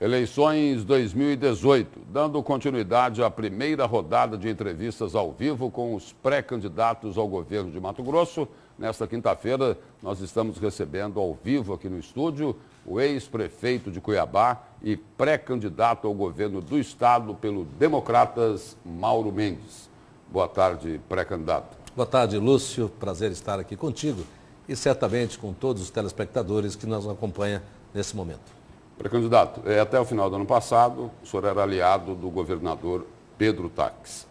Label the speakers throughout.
Speaker 1: Eleições 2018, dando continuidade à primeira rodada de entrevistas ao vivo com os pré-candidatos ao governo de Mato Grosso. Nesta quinta-feira, nós estamos recebendo ao vivo aqui no estúdio o ex-prefeito de Cuiabá e pré-candidato ao governo do estado pelo Democratas, Mauro Mendes. Boa tarde, pré-candidato.
Speaker 2: Boa tarde, Lúcio. Prazer estar aqui contigo e certamente com todos os telespectadores que nos acompanham nesse momento.
Speaker 1: Pré-candidato, até o final do ano passado, o senhor era aliado do governador Pedro Taques.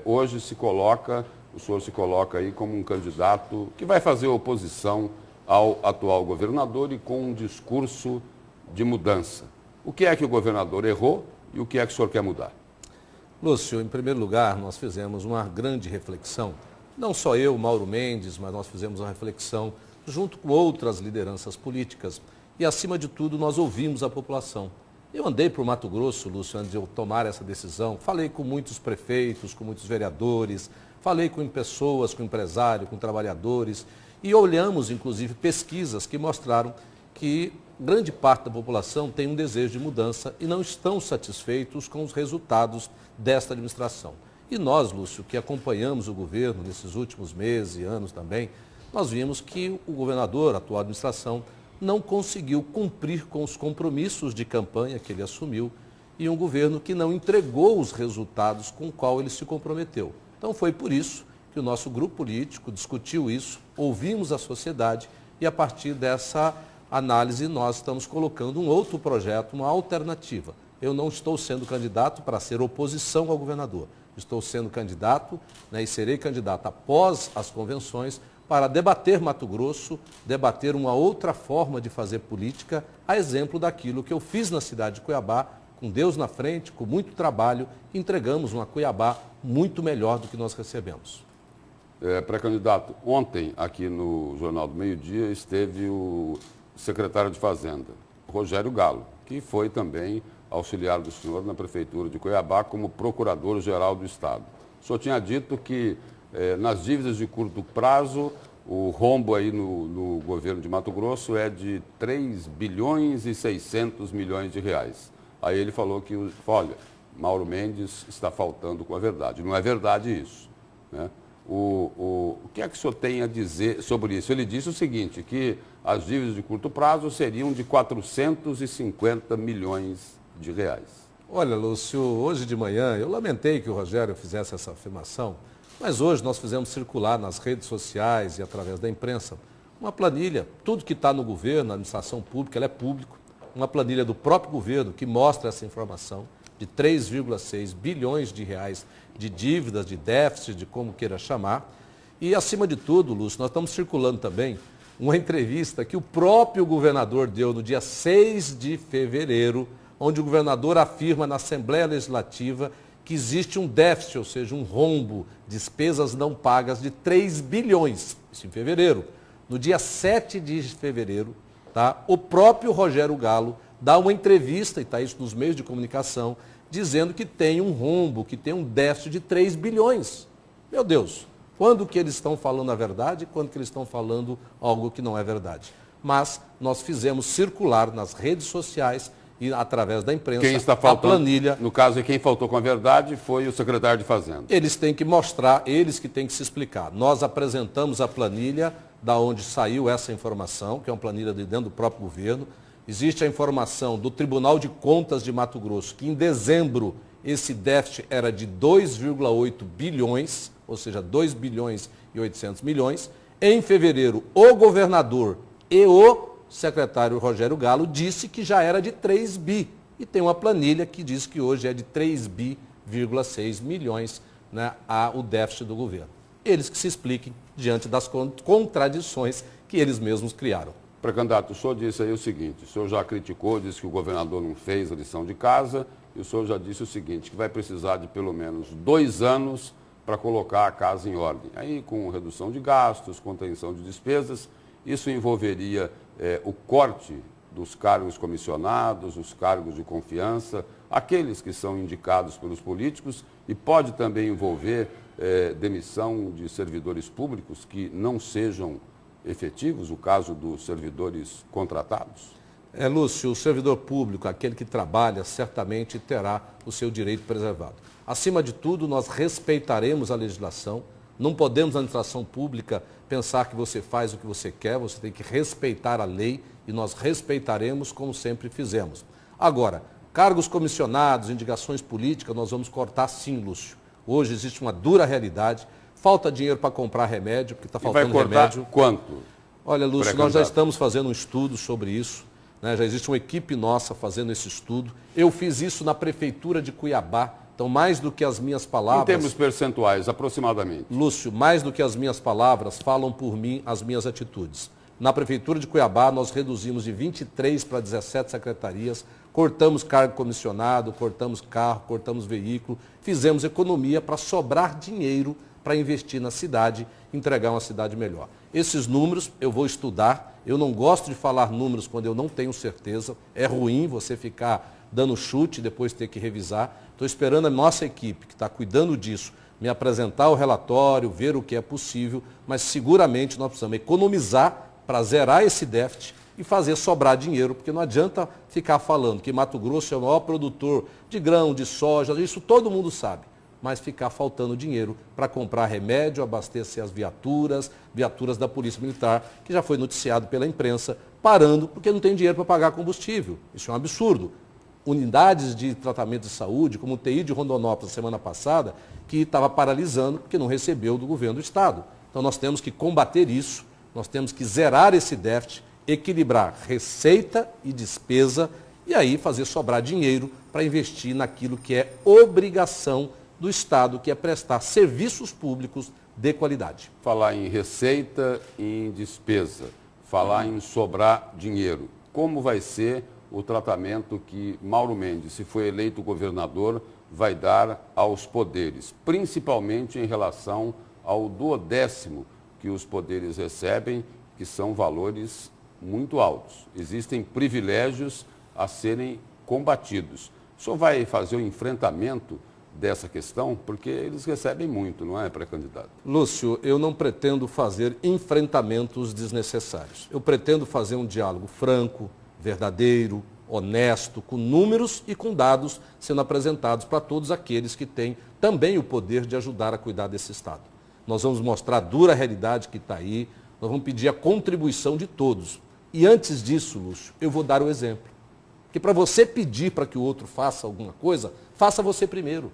Speaker 1: Hoje o senhor se coloca aí como um candidato que vai fazer oposição ao atual governador e com um discurso de mudança. O que é que o governador errou e o que é que o senhor quer mudar?
Speaker 2: Lúcio, em primeiro lugar, nós fizemos uma grande reflexão. Não só eu, Mauro Mendes, mas nós fizemos uma reflexão junto com outras lideranças políticas. E, acima de tudo, nós ouvimos a população. Eu andei para o Mato Grosso, Lúcio, antes de eu tomar essa decisão. Falei com muitos prefeitos, com muitos vereadores, falei com pessoas, com empresários, com trabalhadores. E olhamos, inclusive, pesquisas que mostraram que grande parte da população tem um desejo de mudança e não estão satisfeitos com os resultados desta administração. E nós, Lúcio, que acompanhamos o governo nesses últimos meses e anos também, nós vimos que o governador, a atual administração, não conseguiu cumprir com os compromissos de campanha que ele assumiu e um governo que não entregou os resultados com o qual ele se comprometeu. Então foi por isso que o nosso grupo político discutiu isso, ouvimos a sociedade e a partir dessa análise nós estamos colocando um outro projeto, uma alternativa. Eu não estou sendo candidato para ser oposição ao governador. Estou sendo candidato, e serei candidato após as convenções para debater Mato Grosso, debater uma outra forma de fazer política, a exemplo daquilo que eu fiz na cidade de Cuiabá, com Deus na frente, com muito trabalho, entregamos uma Cuiabá muito melhor do que nós recebemos.
Speaker 1: Pré-candidato, ontem aqui no Jornal do Meio-Dia esteve o secretário de Fazenda, Rogério Galo, que foi também auxiliar do senhor na Prefeitura de Cuiabá como Procurador-Geral do Estado. O senhor tinha dito que nas dívidas de curto prazo, o rombo aí no governo de Mato Grosso é de 3 bilhões e 600 milhões de reais. Aí ele falou que, olha, Mauro Mendes está faltando com a verdade. Não é verdade isso, né? O que é que o senhor tem a dizer sobre isso? Ele disse o seguinte, que as dívidas de curto prazo seriam de 450 milhões de reais.
Speaker 2: Olha, Lúcio, hoje de manhã eu lamentei que o Rogério fizesse essa afirmação, mas hoje nós fizemos circular nas redes sociais e através da imprensa uma planilha, tudo que está no governo, na administração pública, ela é público, uma planilha do próprio governo que mostra essa informação de 3,6 bilhões de reais de dívidas, de déficit, de como queira chamar. E, acima de tudo, Lúcio, nós estamos circulando também uma entrevista que o próprio governador deu no dia 6 de fevereiro, onde o governador afirma na Assembleia Legislativa que existe um déficit, ou seja, um rombo, despesas não pagas de 3 bilhões, isso em fevereiro. No dia 7 de fevereiro, o próprio Rogério Galo dá uma entrevista, e está isso nos meios de comunicação, dizendo que tem um rombo, que tem um déficit de 3 bilhões. Meu Deus, quando que eles estão falando a verdade e quando que eles estão falando algo que não é verdade? Mas nós fizemos circular nas redes sociais e através da imprensa a planilha.
Speaker 1: No caso, quem faltou com a verdade foi o secretário de Fazenda.
Speaker 2: Eles têm que mostrar, eles que têm que se explicar. Nós apresentamos a planilha da onde saiu essa informação, que é uma planilha de dentro do próprio governo. Existe a informação do Tribunal de Contas de Mato Grosso, que em dezembro esse déficit era de 2,8 bilhões, ou seja, 2 bilhões e 800 milhões. Em fevereiro, o governador e o secretário Rogério Galo disse que já era de 3 bi. E tem uma planilha que diz que hoje é de 3,6 milhões, o déficit do governo. Eles que se expliquem diante das contradições que eles mesmos criaram.
Speaker 1: Pré-candidato, o senhor disse aí o seguinte, o senhor já criticou, disse que o governador não fez a lição de casa, e o senhor já disse o seguinte, que vai precisar de pelo menos 2 anos para colocar a casa em ordem. Aí com redução de gastos, contenção de despesas, isso envolveria o corte dos cargos comissionados, os cargos de confiança, aqueles que são indicados pelos políticos, e pode também envolver demissão de servidores públicos que não sejam efetivos, o caso dos servidores contratados?
Speaker 2: Lúcio, o servidor público, aquele que trabalha, certamente terá o seu direito preservado. Acima de tudo, nós respeitaremos a legislação. Não podemos, na administração pública, pensar que você faz o que você quer, você tem que respeitar a lei e nós respeitaremos como sempre fizemos. Agora, cargos comissionados, indicações políticas, nós vamos cortar sim, Lúcio. Hoje existe uma dura realidade, falta dinheiro para comprar remédio, porque está faltando remédio.
Speaker 1: Vai cortar quanto?
Speaker 2: Olha, Lúcio, nós já estamos fazendo um estudo sobre isso, né? Já existe uma equipe nossa fazendo esse estudo. Eu fiz isso na Prefeitura de Cuiabá. Então, mais do que as minhas palavras...
Speaker 1: Em termos percentuais, aproximadamente.
Speaker 2: Lúcio, mais do que as minhas palavras, falam por mim as minhas atitudes. Na Prefeitura de Cuiabá, nós reduzimos de 23 para 17 secretarias, cortamos cargo comissionado, cortamos carro, cortamos veículo, fizemos economia para sobrar dinheiro para investir na cidade, entregar uma cidade melhor. Esses números eu vou estudar, eu não gosto de falar números quando eu não tenho certeza, é ruim você ficar dando chute e depois ter que revisar. Estou esperando a nossa equipe, que está cuidando disso, me apresentar o relatório, ver o que é possível, mas seguramente nós precisamos economizar para zerar esse déficit e fazer sobrar dinheiro, porque não adianta ficar falando que Mato Grosso é o maior produtor de grão, de soja, isso todo mundo sabe, mas ficar faltando dinheiro para comprar remédio, abastecer as viaturas da Polícia Militar, que já foi noticiado pela imprensa, parando porque não tem dinheiro para pagar combustível. Isso é um absurdo. Unidades de tratamento de saúde, como o TI de Rondonópolis, semana passada, que estava paralisando porque não recebeu do governo do Estado. Então nós temos que combater isso, nós temos que zerar esse déficit, equilibrar receita e despesa e aí fazer sobrar dinheiro para investir naquilo que é obrigação do Estado, que é prestar serviços públicos de qualidade.
Speaker 1: Falar em receita e em despesa, falar em sobrar dinheiro. Como vai ser o tratamento que Mauro Mendes, se for eleito governador, vai dar aos poderes, principalmente em relação ao 1/10 que os poderes recebem, que são valores muito altos. Existem privilégios a serem combatidos. O senhor vai fazer o enfrentamento dessa questão? Porque eles recebem muito, não é, pré-candidato?
Speaker 2: Lúcio, eu não pretendo fazer enfrentamentos desnecessários. Eu pretendo fazer um diálogo franco, verdadeiro, honesto, com números e com dados sendo apresentados para todos aqueles que têm também o poder de ajudar a cuidar desse Estado. Nós vamos mostrar a dura realidade que está aí, nós vamos pedir a contribuição de todos. E antes disso, Lúcio, eu vou dar o exemplo. Que para você pedir para que o outro faça alguma coisa, faça você primeiro.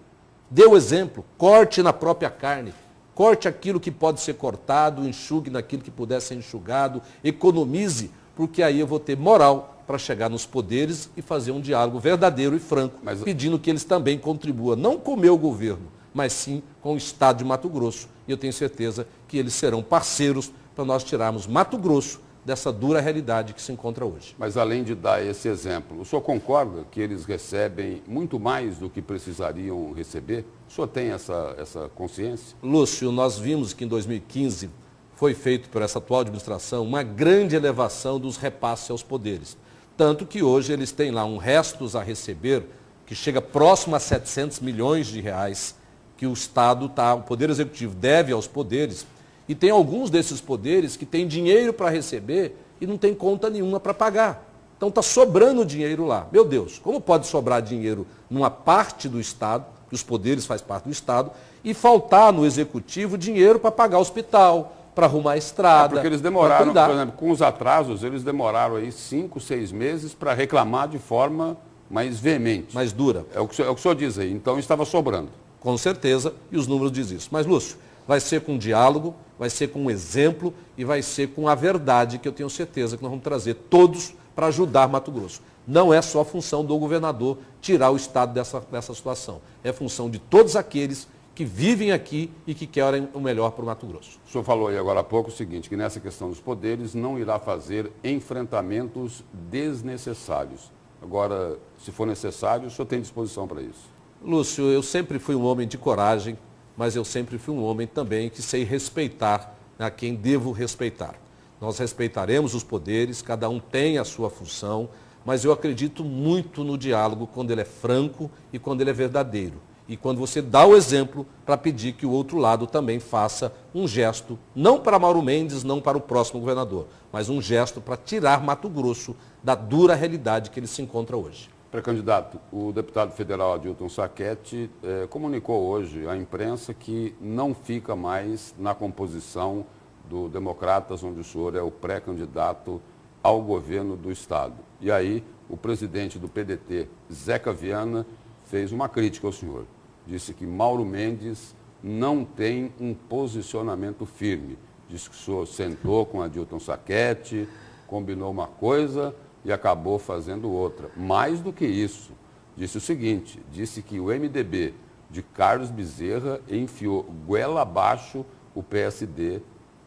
Speaker 2: Dê o exemplo, corte na própria carne, corte aquilo que pode ser cortado, enxugue naquilo que puder ser enxugado, economize, porque aí eu vou ter moral para chegar nos poderes e fazer um diálogo verdadeiro e franco, pedindo que eles também contribuam, não com o meu governo, mas sim com o Estado de Mato Grosso. E eu tenho certeza que eles serão parceiros para nós tirarmos Mato Grosso dessa dura realidade que se encontra hoje.
Speaker 1: Mas além de dar esse exemplo, o senhor concorda que eles recebem muito mais do que precisariam receber? O senhor tem essa consciência?
Speaker 2: Lúcio, nós vimos que em 2015 foi feito por essa atual administração uma grande elevação dos repasses aos poderes. Tanto que hoje eles têm lá um restos a receber que chega próximo a 700 milhões de reais que o Estado, o Poder Executivo deve aos poderes. E tem alguns desses poderes que têm dinheiro para receber e não tem conta nenhuma para pagar. Então está sobrando dinheiro lá. Meu Deus, como pode sobrar dinheiro numa parte do Estado, que os poderes fazem parte do Estado, e faltar no Executivo dinheiro para pagar hospital, para arrumar a estrada?
Speaker 1: Porque eles demoraram, por exemplo, com os atrasos, eles demoraram aí 5, 6 meses para reclamar de forma mais veemente.
Speaker 2: Mais dura.
Speaker 1: É o que o senhor diz aí. Então estava sobrando.
Speaker 2: Com certeza, e os números dizem isso. Mas, Lúcio, vai ser com diálogo, vai ser com um exemplo e vai ser com a verdade que eu tenho certeza que nós vamos trazer todos para ajudar Mato Grosso. Não é só função do governador tirar o Estado dessa situação. É função de todos aqueles que vivem aqui e que querem o melhor para o Mato Grosso.
Speaker 1: O senhor falou aí agora há pouco o seguinte, que nessa questão dos poderes não irá fazer enfrentamentos desnecessários. Agora, se for necessário, o senhor tem disposição para isso?
Speaker 2: Lúcio, eu sempre fui um homem de coragem, mas eu sempre fui um homem também que sei respeitar a quem devo respeitar. Nós respeitaremos os poderes, cada um tem a sua função, mas eu acredito muito no diálogo quando ele é franco e quando ele é verdadeiro. E quando você dá o exemplo para pedir que o outro lado também faça um gesto, não para Mauro Mendes, não para o próximo governador, mas um gesto para tirar Mato Grosso da dura realidade que ele se encontra hoje.
Speaker 1: Pré-candidato, o deputado federal Adilton Sacchetti comunicou hoje à imprensa que não fica mais na composição do Democratas, onde o senhor é o pré-candidato ao governo do Estado. E aí, o presidente do PDT, Zeca Viana, fez uma crítica ao senhor. Disse que Mauro Mendes não tem um posicionamento firme. Disse que o senhor sentou com Adilton Sacchetti, combinou uma coisa e acabou fazendo outra. Mais do que isso, disse o seguinte, disse que o MDB de Carlos Bezerra enfiou goela abaixo o PSD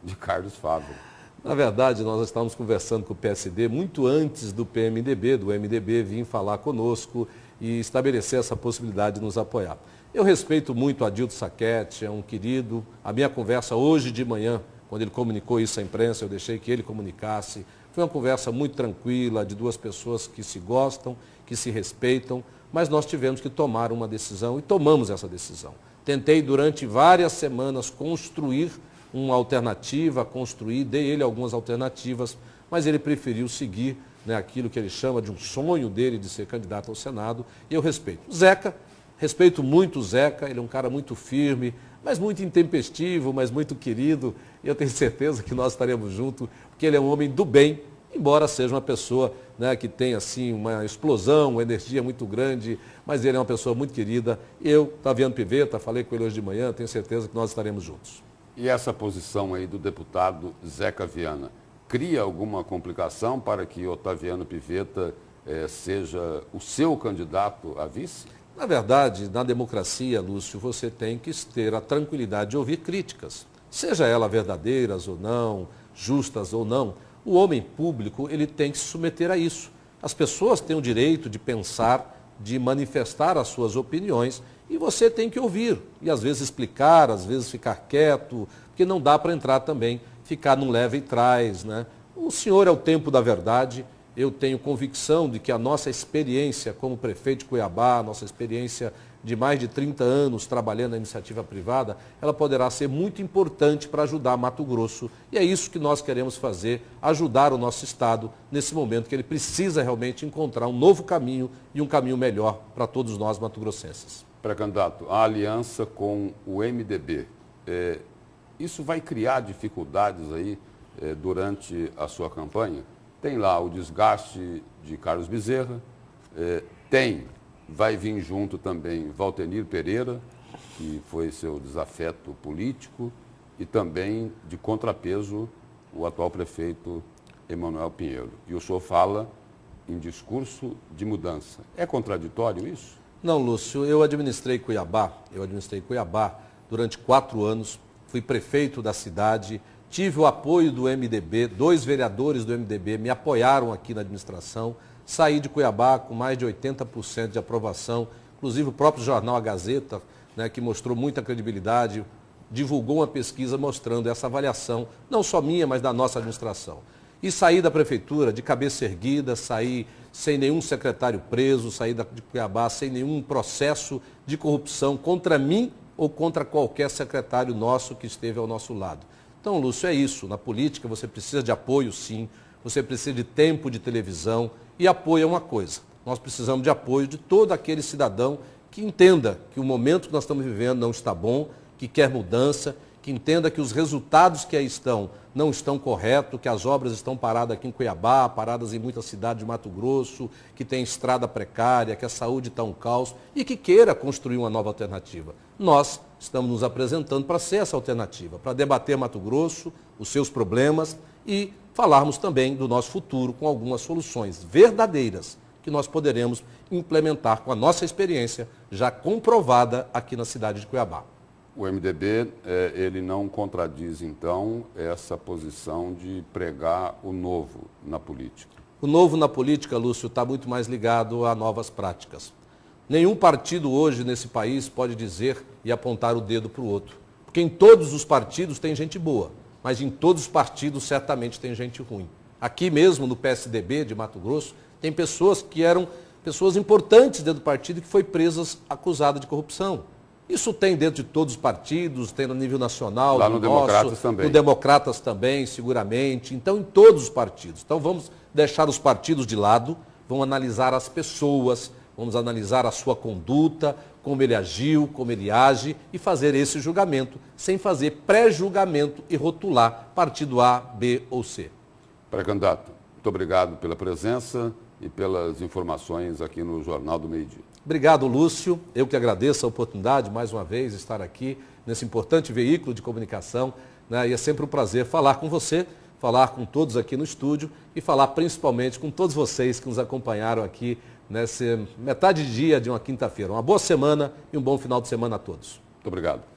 Speaker 1: de Carlos Fávero.
Speaker 2: Na verdade, nós estávamos conversando com o PSD muito antes do PMDB, do MDB, vir falar conosco e estabelecer essa possibilidade de nos apoiar. Eu respeito muito Adilton Sacchetti, é um querido. A minha conversa hoje de manhã, quando ele comunicou isso à imprensa, eu deixei que ele comunicasse. Foi uma conversa muito tranquila, de duas pessoas que se gostam, que se respeitam, mas nós tivemos que tomar uma decisão e tomamos essa decisão. Tentei durante várias semanas construir uma alternativa, dei ele algumas alternativas, mas ele preferiu seguir aquilo que ele chama de um sonho dele de ser candidato ao Senado, e eu respeito. Zeca, respeito muito o Zeca, ele é um cara muito firme, mas muito intempestivo, mas muito querido, e eu tenho certeza que nós estaremos juntos, porque ele é um homem do bem, embora seja uma pessoa que tem assim, uma explosão, uma energia muito grande, mas ele é uma pessoa muito querida. Eu, Taviano Pivetta, falei com ele hoje de manhã, tenho certeza que nós estaremos juntos.
Speaker 1: E essa posição aí do deputado Zeca Viana cria alguma complicação para que Otaviano Pivetta seja o seu candidato a vice?
Speaker 2: Na verdade, na democracia, Lúcio, você tem que ter a tranquilidade de ouvir críticas, seja elas verdadeiras ou não, justas ou não. O homem público, ele tem que se submeter a isso. As pessoas têm o direito de pensar, de manifestar as suas opiniões, e você tem que ouvir, e às vezes explicar, às vezes ficar quieto, porque não dá para entrar também, ficar num leva e traz, O senhor é o tempo da verdade. Eu tenho convicção de que a nossa experiência como prefeito de Cuiabá, a nossa experiência de mais de 30 anos trabalhando na iniciativa privada, ela poderá ser muito importante para ajudar Mato Grosso. E é isso que nós queremos fazer, ajudar o nosso Estado nesse momento que ele precisa realmente encontrar um novo caminho e um caminho melhor para todos nós mato-grossenses.
Speaker 1: Pré-candidato, a aliança com o MDB, isso vai criar dificuldades aí durante a sua campanha? Tem lá o desgaste de Carlos Bezerra, vai vir junto também Valtenir Pereira, que foi seu desafeto político, e também de contrapeso o atual prefeito Emanuel Pinheiro. E o senhor fala em discurso de mudança. É contraditório isso?
Speaker 2: Não, Lúcio, eu administrei Cuiabá durante 4 anos, fui prefeito da cidade, tive o apoio do MDB, 2 vereadores do MDB me apoiaram aqui na administração, saí de Cuiabá com mais de 80% de aprovação, inclusive o próprio jornal A Gazeta, que mostrou muita credibilidade, divulgou uma pesquisa mostrando essa avaliação, não só minha, mas da nossa administração. E saí da prefeitura de cabeça erguida, saí sem nenhum secretário preso, saí de Cuiabá sem nenhum processo de corrupção contra mim ou contra qualquer secretário nosso que esteve ao nosso lado. Então, Lúcio, é isso. Na política você precisa de apoio, sim. Você precisa de tempo de televisão. E apoio é uma coisa. Nós precisamos de apoio de todo aquele cidadão que entenda que o momento que nós estamos vivendo não está bom, que quer mudança, que entenda que os resultados que aí estão não estão corretos, que as obras estão paradas aqui em Cuiabá, paradas em muitas cidades de Mato Grosso, que tem estrada precária, que a saúde está um caos e que queira construir uma nova alternativa. Nós estamos nos apresentando para ser essa alternativa, para debater Mato Grosso, os seus problemas e falarmos também do nosso futuro com algumas soluções verdadeiras que nós poderemos implementar com a nossa experiência já comprovada aqui na cidade de Cuiabá.
Speaker 1: O MDB, ele não contradiz, então, essa posição de pregar o novo na política?
Speaker 2: O novo na política, Lúcio, está muito mais ligado a novas práticas. Nenhum partido hoje nesse país pode dizer e apontar o dedo para o outro. Porque em todos os partidos tem gente boa, mas em todos os partidos certamente tem gente ruim. Aqui mesmo no PSDB de Mato Grosso, tem pessoas que eram pessoas importantes dentro do partido que foi presas acusadas de corrupção. Isso tem dentro de todos os partidos, tem no nível nacional,
Speaker 1: lá no Democratas também.
Speaker 2: No Democratas também, seguramente. Então, em todos os partidos. Então, vamos deixar os partidos de lado, vamos analisar as pessoas, vamos analisar a sua conduta, como ele agiu, como ele age e fazer esse julgamento, sem fazer pré-julgamento e rotular partido A, B ou C.
Speaker 1: Pré-candidato, muito obrigado pela presença e pelas informações aqui no Jornal do Meio Dia.
Speaker 2: Obrigado, Lúcio. Eu que agradeço a oportunidade, mais uma vez, de estar aqui nesse importante veículo de comunicação, né? E é sempre um prazer falar com você, falar com todos aqui no estúdio e falar principalmente com todos vocês que nos acompanharam aqui nessa metade de dia de uma quinta-feira. Uma boa semana e um bom final de semana a todos.
Speaker 1: Muito obrigado.